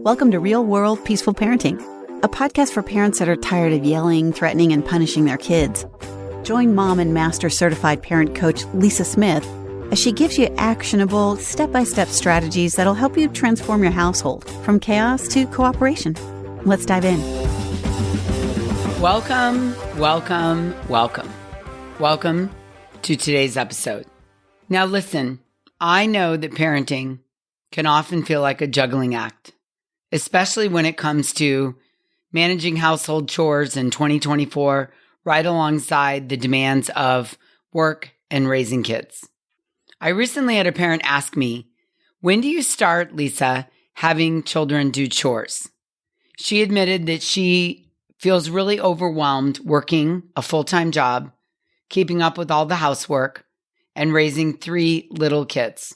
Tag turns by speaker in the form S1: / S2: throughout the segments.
S1: Welcome to Real World Peaceful Parenting, a podcast for parents that are tired of yelling, threatening, and punishing their kids. Join mom and master certified parent coach Lisa Smith as she gives you actionable, step-by-step strategies that'll help you transform your household from chaos to cooperation. Let's dive in.
S2: Welcome to today's episode. Now listen, I know that parenting can often feel like a juggling act, especially when it comes to managing household chores in 2024 right alongside the demands of work and raising kids. I recently had a parent ask me, "When do you start, Lisa, having children do chores?" She admitted that she feels really overwhelmed working a full-time job, keeping up with all the housework, and raising 3 little kids.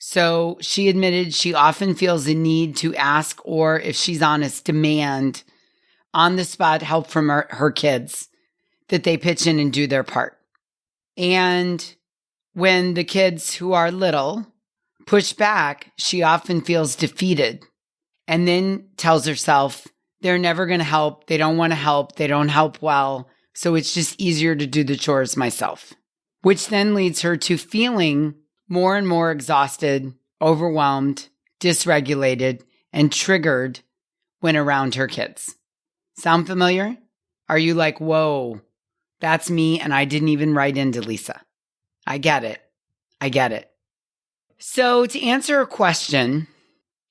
S2: So she admitted she often feels a need to ask, or if she's honest, demand on-the-spot help from her kids, that they pitch in and do their part. And when the kids who are little push back, she often feels defeated and then tells herself they're never going to help, they don't want to help, they don't help well, so it's just easier to do the chores myself, which then leads her to feeling more and more exhausted, overwhelmed, dysregulated, and triggered when around her kids. Sound familiar? Are you like, whoa, that's me and I didn't even write into Lisa? I get it. So to answer a question,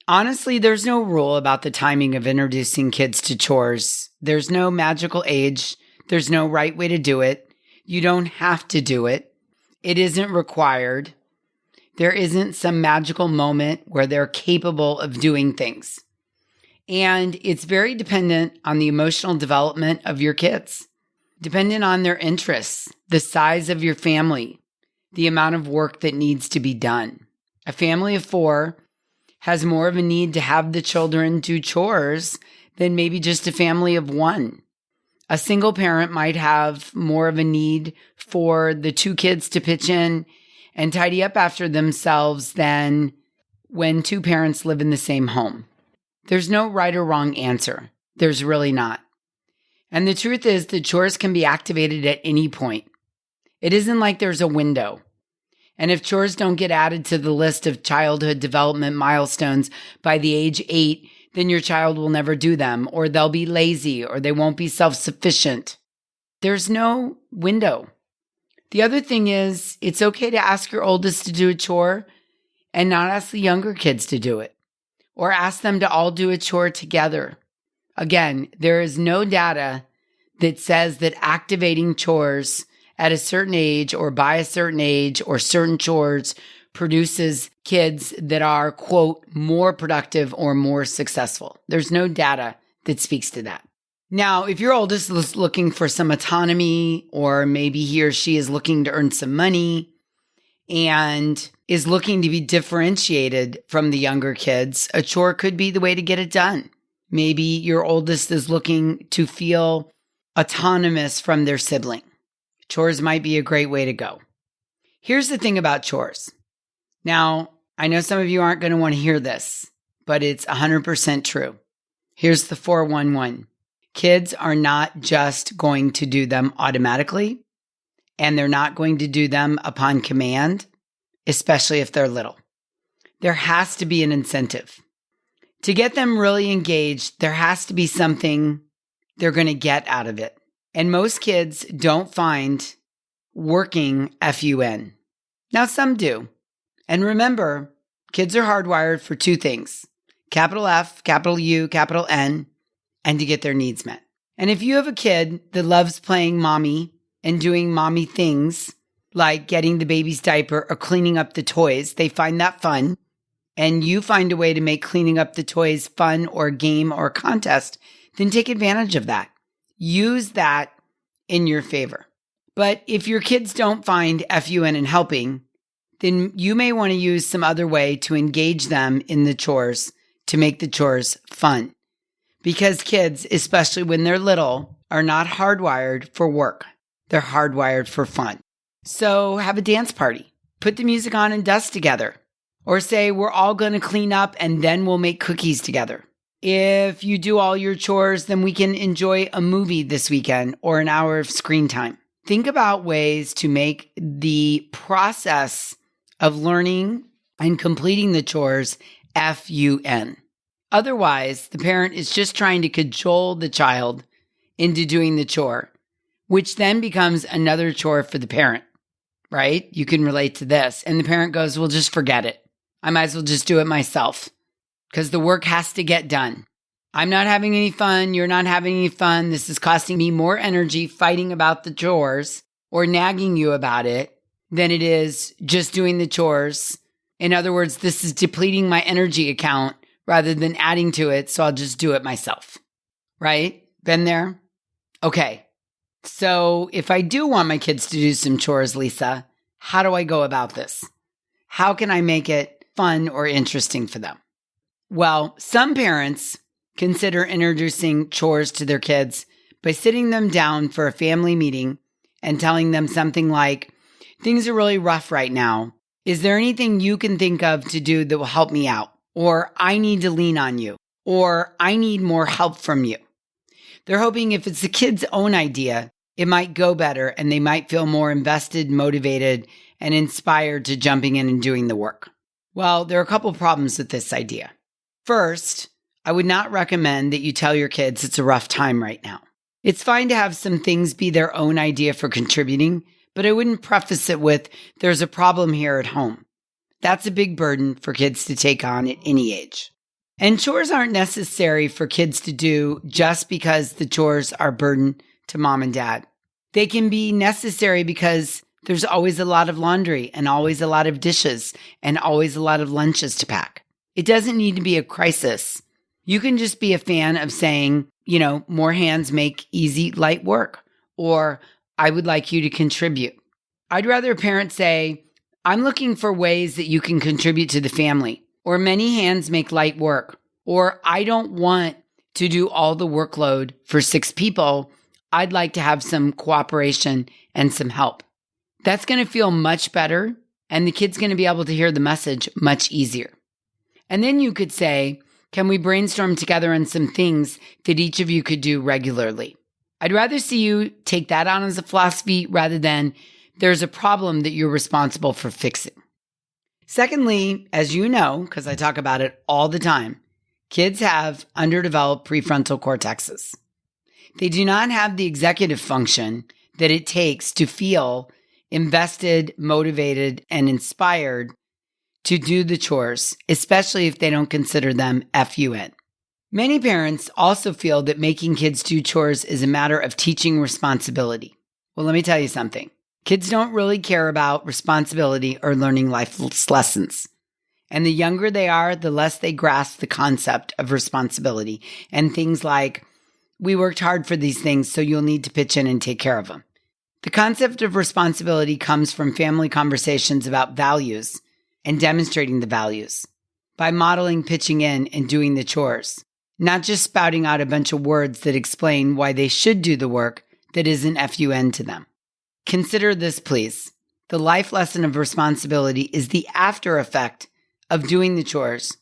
S2: honestly, there's no rule about the timing of introducing kids to chores. There's no magical age. There's no right way to do it. You don't have to do it. It isn't required. There isn't some magical moment where they're capable of doing things. And it's very dependent on the emotional development of your kids, dependent on their interests, the size of your family, the amount of work that needs to be done. A family of 4 has more of a need to have the children do chores than maybe just a family of 1. A single parent might have more of a need for the 2 kids to pitch in and tidy up after themselves than when 2 parents live in the same home. There's no right or wrong answer. There's really not. And the truth is that chores can be activated at any point. It isn't like there's a window. And if chores don't get added to the list of childhood development milestones by the age 8, then your child will never do them, or they'll be lazy, or they won't be self-sufficient. There's no window. The other thing is, it's okay to ask your oldest to do a chore and not ask the younger kids to do it, or ask them to all do a chore together. Again, there is no data that says that activating chores at a certain age or by a certain age or certain chores produces kids that are, quote, more productive or more successful. There's no data that speaks to that. Now, if your oldest is looking for some autonomy, or maybe he or she is looking to earn some money and is looking to be differentiated from the younger kids, a chore could be the way to get it done. Maybe your oldest is looking to feel autonomous from their sibling. Chores might be a great way to go. Here's the thing about chores. Now, I know some of you aren't going to want to hear this, but it's 100% true. Here's the 411. Kids are not just going to do them automatically, and they're not going to do them upon command, especially if they're little. There has to be an incentive. To get them really engaged, there has to be something they're going to get out of it. And most kids don't find working fun. Now, some do. And remember, kids are hardwired for 2 things, capital F, capital U, capital N, and to get their needs met. And if you have a kid that loves playing mommy and doing mommy things, like getting the baby's diaper or cleaning up the toys, they find that fun, and you find a way to make cleaning up the toys fun or a game or a contest, then take advantage of that. Use that in your favor. But if your kids don't find fun in helping, then you may want to use some other way to engage them in the chores to make the chores fun. Because kids, especially when they're little, are not hardwired for work. They're hardwired for fun. So have a dance party. Put the music on and dust together. Or say, we're all going to clean up and then we'll make cookies together. If you do all your chores, then we can enjoy a movie this weekend or an hour of screen time. Think about ways to make the process of learning and completing the chores fun. Otherwise, the parent is just trying to cajole the child into doing the chore, which then becomes another chore for the parent, right? You can relate to this. And the parent goes, well, just forget it. I might as well just do it myself because the work has to get done. I'm not having any fun. You're not having any fun. This is costing me more energy fighting about the chores or nagging you about it than it is just doing the chores. In other words, this is depleting my energy account rather than adding to it, so I'll just do it myself. Right? Been there? Okay. So if I do want my kids to do some chores, Lisa, how do I go about this? How can I make it fun or interesting for them? Well, some parents consider introducing chores to their kids by sitting them down for a family meeting and telling them something like, things are really rough right now. Is there anything you can think of to do that will help me out? Or I need to lean on you. Or I need more help from you. They're hoping if it's the kid's own idea, it might go better and they might feel more invested, motivated, and inspired to jumping in and doing the work. Well, there are a couple problems with this idea. First, I would not recommend that you tell your kids it's a rough time right now. It's fine to have some things be their own idea for contributing, but I wouldn't preface it with, there's a problem here at home. That's a big burden for kids to take on at any age. And chores aren't necessary for kids to do just because the chores are a burden to mom and dad. They can be necessary because there's always a lot of laundry and always a lot of dishes and always a lot of lunches to pack. It doesn't need to be a crisis. You can just be a fan of saying, more hands make easy, light work, or I would like you to contribute. I'd rather a parent say, I'm looking for ways that you can contribute to the family, or many hands make light work, or I don't want to do all the workload for 6 people. I'd like to have some cooperation and some help. That's going to feel much better, and the kid's going to be able to hear the message much easier. And then you could say, can we brainstorm together on some things that each of you could do regularly? I'd rather see you take that on as a philosophy rather than there's a problem that you're responsible for fixing. Secondly, as you know, because I talk about it all the time, kids have underdeveloped prefrontal cortexes. They do not have the executive function that it takes to feel invested, motivated, and inspired to do the chores, especially if they don't consider them fun. Many parents also feel that making kids do chores is a matter of teaching responsibility. Well, let me tell you something. Kids don't really care about responsibility or learning life lessons. And the younger they are, the less they grasp the concept of responsibility and things like, we worked hard for these things, so you'll need to pitch in and take care of them. The concept of responsibility comes from family conversations about values and demonstrating the values by modeling pitching in and doing the chores, not just spouting out a bunch of words that explain why they should do the work that isn't fun to them. Consider this, please. The life lesson of responsibility is the after effect of doing the chores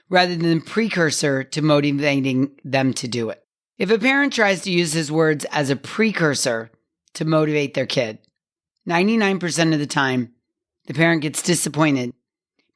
S2: rather than the precursor to motivating them to do it. If a parent tries to use his words as a precursor to motivate their kid, 99% of the time, the parent gets disappointed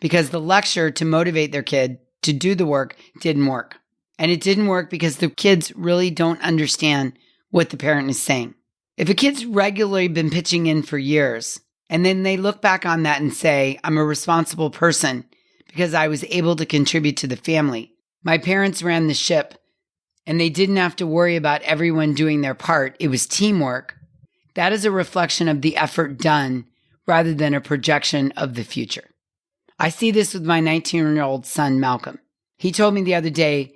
S2: because the lecture to motivate their kid to do the work didn't work. And it didn't work because the kids really don't understand what the parent is saying. If a kid's regularly been pitching in for years, and then they look back on that and say, I'm a responsible person because I was able to contribute to the family. My parents ran the ship, and they didn't have to worry about everyone doing their part. It was teamwork. That is a reflection of the effort done rather than a projection of the future. I see this with my 19-year-old son, Malcolm. He told me the other day,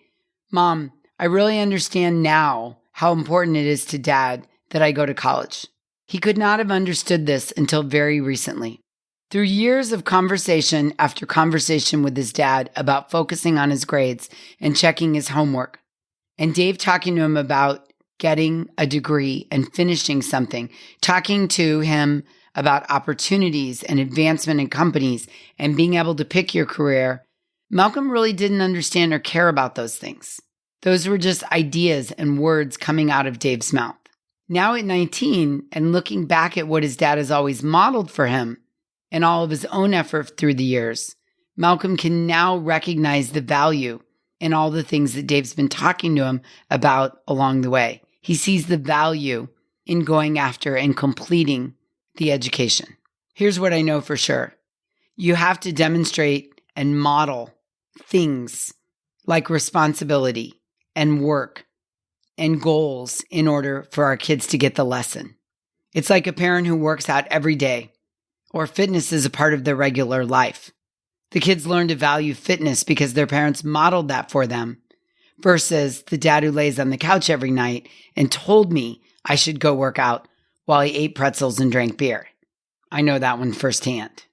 S2: Mom, I really understand now how important it is to Dad that I go to college. He could not have understood this until very recently. Through years of conversation after conversation with his dad about focusing on his grades and checking his homework, and Dave talking to him about getting a degree and finishing something, talking to him about opportunities and advancement in companies and being able to pick your career, Malcolm really didn't understand or care about those things. Those were just ideas and words coming out of Dave's mouth. Now at 19 and looking back at what his dad has always modeled for him and all of his own effort through the years, Malcolm can now recognize the value in all the things that Dave's been talking to him about along the way. He sees the value in going after and completing the education. Here's what I know for sure. You have to demonstrate and model things like responsibility and work and goals in order for our kids to get the lesson. It's like a parent who works out every day, or fitness is a part of their regular life. The kids learn to value fitness because their parents modeled that for them, versus the dad who lays on the couch every night and told me I should go work out while he ate pretzels and drank beer. I know that one firsthand.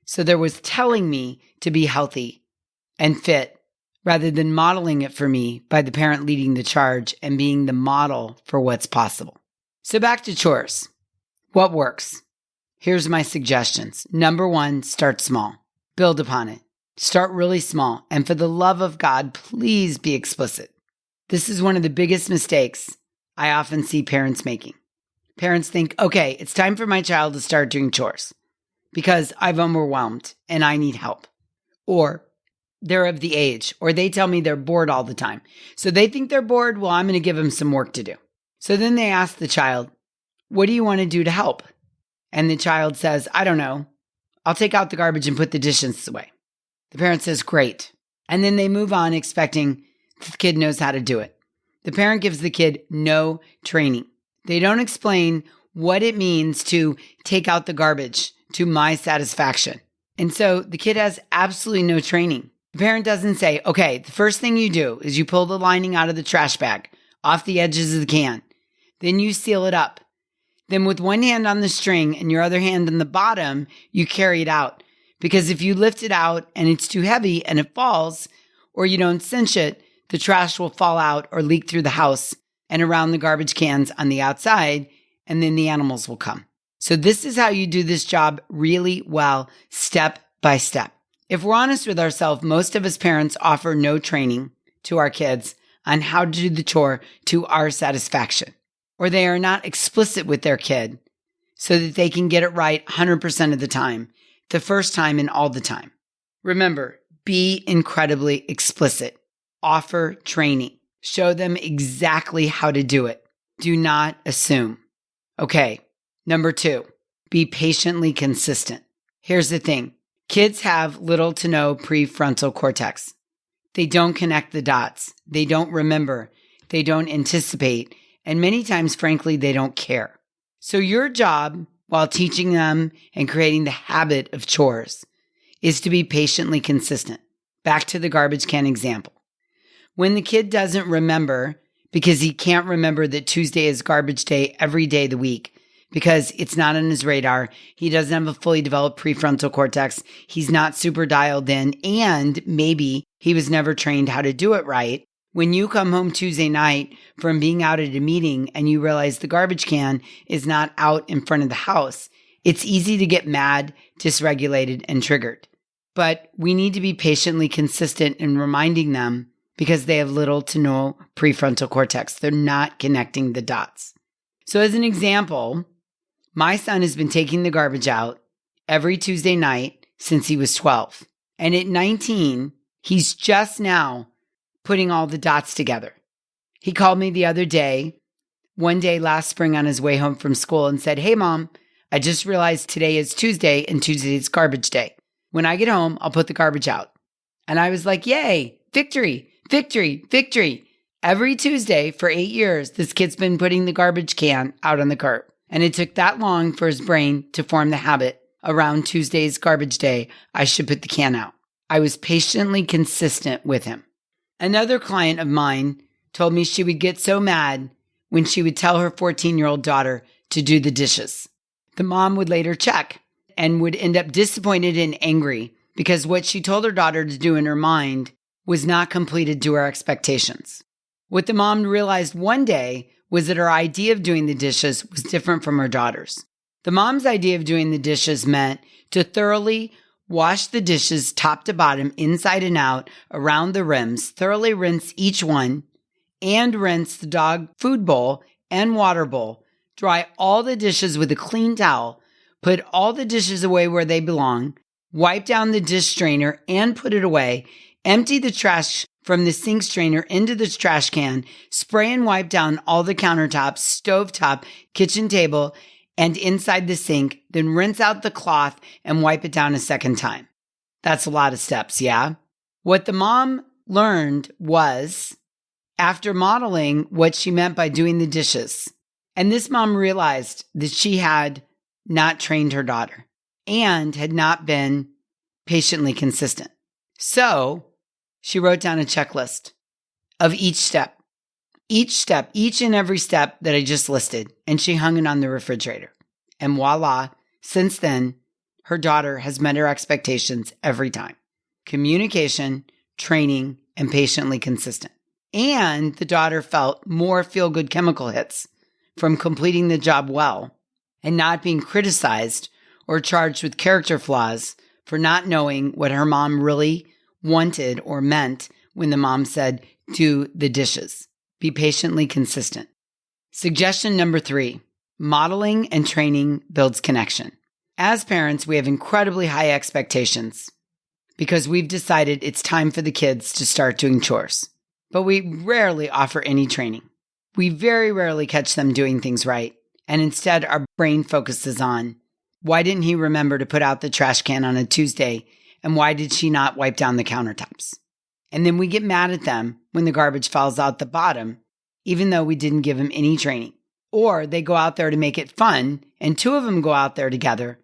S2: So there was telling me to be healthy and fit rather than modeling it for me by the parent leading the charge and being the model for what's possible. So back to chores. What works? Here's my suggestions. Number 1, start small. Build upon it. Start really small. And for the love of God, please be explicit. This is one of the biggest mistakes I often see parents making. Parents think, okay, it's time for my child to start doing chores because I'm overwhelmed and I need help. Or they're of the age, or they tell me they're bored all the time. So they think they're bored. Well, I'm going to give them some work to do. So then they ask the child, what do you want to do to help? And the child says, I don't know. I'll take out the garbage and put the dishes away. The parent says, great. And then they move on expecting the kid knows how to do it. The parent gives the kid no training. They don't explain what it means to take out the garbage to my satisfaction. And so the kid has absolutely no training. The parent doesn't say, okay, the first thing you do is you pull the lining out of the trash bag off the edges of the can. Then you seal it up. Then with one hand on the string and your other hand on the bottom, you carry it out. Because if you lift it out and it's too heavy and it falls, or you don't cinch it, the trash will fall out or leak through the house and around the garbage cans on the outside, and then the animals will come. So this is how you do this job really well, step by step. If we're honest with ourselves, most of us parents offer no training to our kids on how to do the chore to our satisfaction, or they are not explicit with their kid so that they can get it right 100% of the time, the first time and all the time. Remember, be incredibly explicit. Offer training. Show them exactly how to do it. Do not assume. Okay, number 2, be patiently consistent. Here's the thing. Kids have little to no prefrontal cortex. They don't connect the dots. They don't remember. They don't anticipate. And many times, frankly, they don't care. So your job while teaching them and creating the habit of chores is to be patiently consistent. Back to the garbage can example. When the kid doesn't remember because he can't remember that Tuesday is garbage day every day of the week because it's not on his radar, he doesn't have a fully developed prefrontal cortex, he's not super dialed in, and maybe he was never trained how to do it right. When you come home Tuesday night from being out at a meeting and you realize the garbage can is not out in front of the house, it's easy to get mad, dysregulated, and triggered. But we need to be patiently consistent in reminding them because they have little to no prefrontal cortex. They're not connecting the dots. So as an example, my son has been taking the garbage out every Tuesday night since he was 12. And at 19, he's just now putting all the dots together. He called me the other day, one day last spring on his way home from school and said, hey, Mom, I just realized today is Tuesday and Tuesday is garbage day. When I get home, I'll put the garbage out. And I was like, yay, victory, victory, victory. Every Tuesday for 8 years, this kid's been putting the garbage can out on the curb. And it took that long for his brain to form the habit around Tuesday's garbage day, I should put the can out. I was patiently consistent with him. Another client of mine told me she would get so mad when she would tell her 14-year-old daughter to do the dishes. The mom would later check and would end up disappointed and angry because what she told her daughter to do in her mind was not completed to her expectations. What the mom realized one day was that her idea of doing the dishes was different from her daughter's. The mom's idea of doing the dishes meant to thoroughly Wash the dishes top to bottom, inside and out, around the rims. Thoroughly rinse each one and rinse the dog food bowl and water bowl. Dry all the dishes with a clean towel. Put all the dishes away where they belong. Wipe down the dish strainer and put it away. Empty the trash from the sink strainer into the trash can. Spray and wipe down all the countertops, stovetop, kitchen table, and inside the sink. Then rinse out the cloth and wipe it down a second time. That's a lot of steps, yeah? What the mom learned was, after modeling what she meant by doing the dishes, and this mom realized that she had not trained her daughter and had not been patiently consistent. So she wrote down a checklist of each and every step that I just listed, and she hung it on the refrigerator. And voila, since then, her daughter has met her expectations every time. Communication, training, and patiently consistent. And the daughter felt more feel-good chemical hits from completing the job well and not being criticized or charged with character flaws for not knowing what her mom really wanted or meant when the mom said, do the dishes. Be patiently consistent. Suggestion number 3, modeling and training builds connection. As parents, we have incredibly high expectations because we've decided it's time for the kids to start doing chores. But we rarely offer any training. We very rarely catch them doing things right. And instead, our brain focuses on, why didn't he remember to put out the trash can on a Tuesday? And why did she not wipe down the countertops? And then we get mad at them when the garbage falls out the bottom, even though we didn't give them any training. Or they go out there to make it fun, and 2 of them go out there together,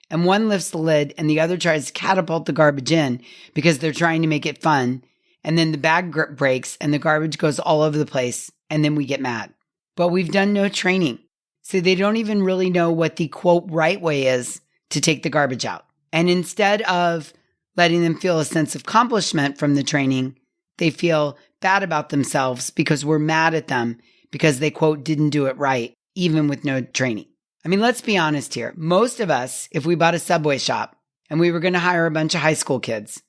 S2: and one lifts the lid and the other tries to catapult the garbage in because they're trying to make it fun. And then the bag breaks and the garbage goes all over the place, and then we get mad. But we've done no training. So they don't even really know what the quote right way is to take the garbage out. And instead of letting them feel a sense of accomplishment from the training, they feel bad about themselves because we're mad at them because they quote didn't do it right, even with no training. I mean, let's be honest here. Most of us, if we bought a Subway shop and we were going to hire a bunch of high school kids,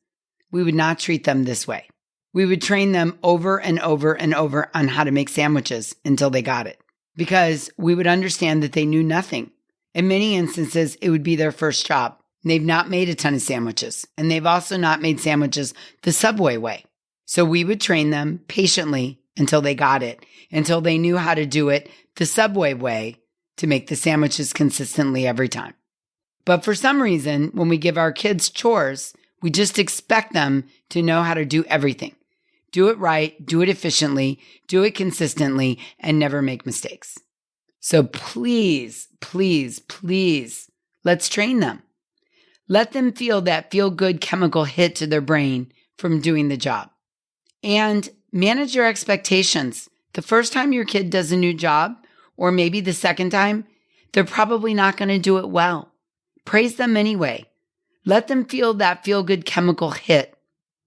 S2: we would not treat them this way. We would train them over and over and over on how to make sandwiches until they got it, because we would understand that they knew nothing. In many instances, it would be their first job. They've not made a ton of sandwiches, and they've also not made sandwiches the Subway way. So we would train them patiently until they got it, until they knew how to do it the Subway way to make the sandwiches consistently every time. But for some reason, when we give our kids chores, we just expect them to know how to do everything. Do it right, do it efficiently, do it consistently, and never make mistakes. So please, please, please, let's train them. Let them feel that feel-good chemical hit to their brain from doing the job. And manage your expectations. The first time your kid does a new job, or maybe the second time, they're probably not going to do it well. Praise them anyway. Let them feel that feel-good chemical hit.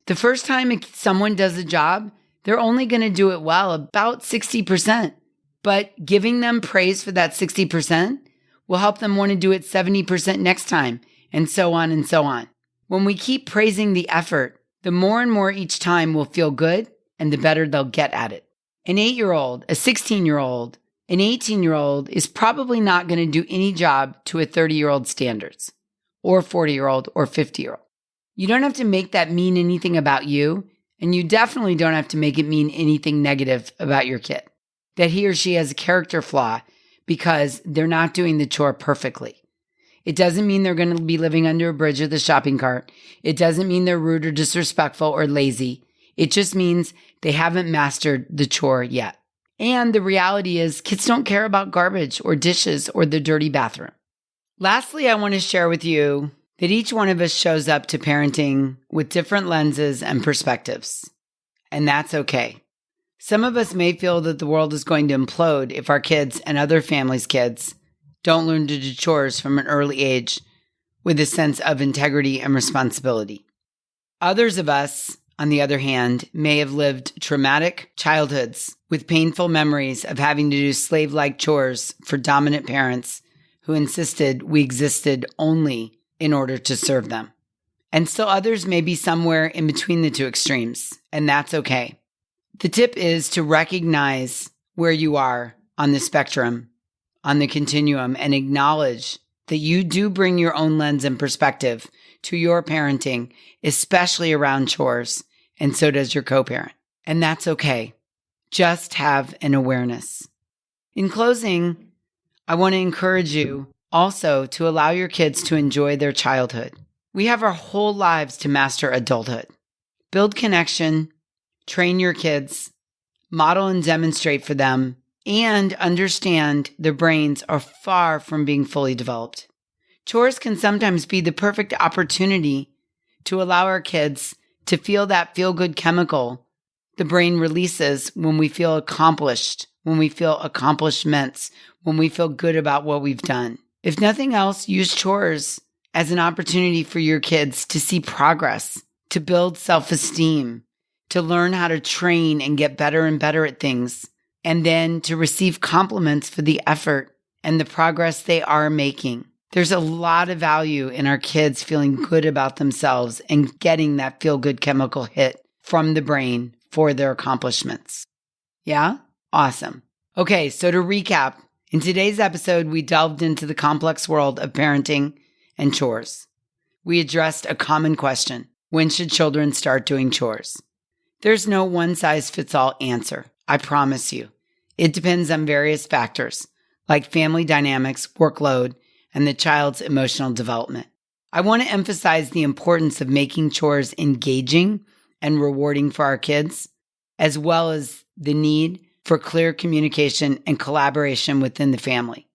S2: The first time someone does a job, they're only going to do it well, about 60%. But giving them praise for that 60% will help them want to do it 70% next time, and so on and so on. When we keep praising the effort, the more and more each time will feel good, and the better they'll get at it. An 8-year-old, a 16-year-old, an 18-year-old is probably not going to do any job to a 30-year-old standards, or 40-year-old, or 50-year-old. You don't have to make that mean anything about you, and you definitely don't have to make it mean anything negative about your kid, that he or she has a character flaw because they're not doing the chore perfectly. It doesn't mean they're going to be living under a bridge or the shopping cart. It doesn't mean they're rude or disrespectful or lazy. It just means they haven't mastered the chore yet. And the reality is kids don't care about garbage or dishes or the dirty bathroom. Lastly, I want to share with you that each one of us shows up to parenting with different lenses and perspectives. And that's okay. Some of us may feel that the world is going to implode if our kids and other families' kids don't learn to do chores from an early age with a sense of integrity and responsibility. Others of us, on the other hand, may have lived traumatic childhoods with painful memories of having to do slave-like chores for dominant parents who insisted we existed only in order to serve them. And still others may be somewhere in between the two extremes, and that's okay. The tip is to recognize where you are on the spectrum, on the continuum, and acknowledge that you do bring your own lens and perspective to your parenting, especially around chores, and so does your co-parent. And that's okay. Just have an awareness. In closing, I want to encourage you also to allow your kids to enjoy their childhood. We have our whole lives to master adulthood. Build connection, train your kids, model and demonstrate for them, and understand their brains are far from being fully developed. Chores can sometimes be the perfect opportunity to allow our kids to feel that feel-good chemical the brain releases when we feel accomplished, when we feel accomplishments, when we feel good about what we've done. If nothing else, use chores as an opportunity for your kids to see progress, to build self-esteem, to learn how to train and get better and better at things, and then to receive compliments for the effort and the progress they are making. There's a lot of value in our kids feeling good about themselves and getting that feel-good chemical hit from the brain for their accomplishments. Yeah? Awesome. Okay, so to recap, in today's episode, we delved into the complex world of parenting and chores. We addressed a common question: when should children start doing chores? There's no one-size-fits-all answer, I promise you. It depends on various factors, like family dynamics, workload, and the child's emotional development. I want to emphasize the importance of making chores engaging and rewarding for our kids, as well as the need for clear communication and collaboration within the family.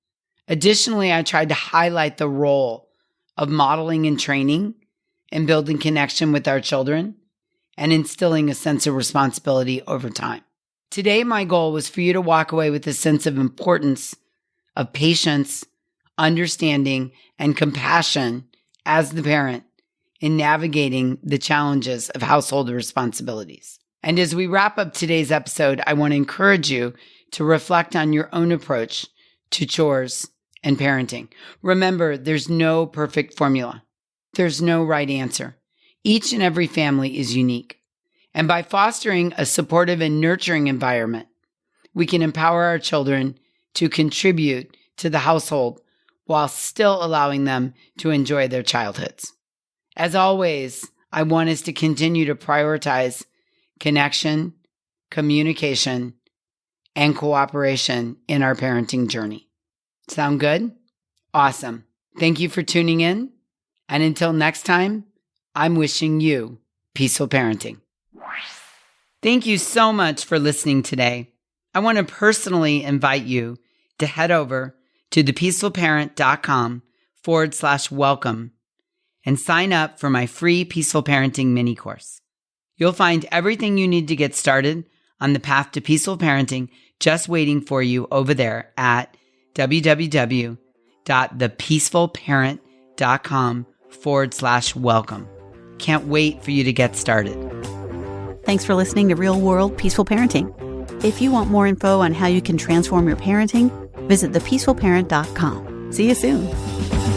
S2: Additionally, I tried to highlight the role of modeling and training and building connection with our children and instilling a sense of responsibility over time. Today, my goal was for you to walk away with a sense of importance of patience, understanding, and compassion as the parent in navigating the challenges of household responsibilities. And as we wrap up today's episode, I want to encourage you to reflect on your own approach to chores and parenting. Remember, there's no perfect formula. There's no right answer. Each and every family is unique. And by fostering a supportive and nurturing environment, we can empower our children to contribute to the household while still allowing them to enjoy their childhoods. As always, I want us to continue to prioritize connection, communication, and cooperation in our parenting journey. Sound good? Awesome. Thank you for tuning in. And until next time, I'm wishing you peaceful parenting. Thank you so much for listening today. I want to personally invite you to head over to thepeacefulparent.com/welcome and sign up for my free Peaceful Parenting mini course. You'll find everything you need to get started on the path to peaceful parenting just waiting for you over there at www.thepeacefulparent.com/welcome. Can't wait for you to get started.
S1: Thanks for listening to Real World Peaceful Parenting. If you want more info on how you can transform your parenting, visit thepeacefulparent.com. See you soon.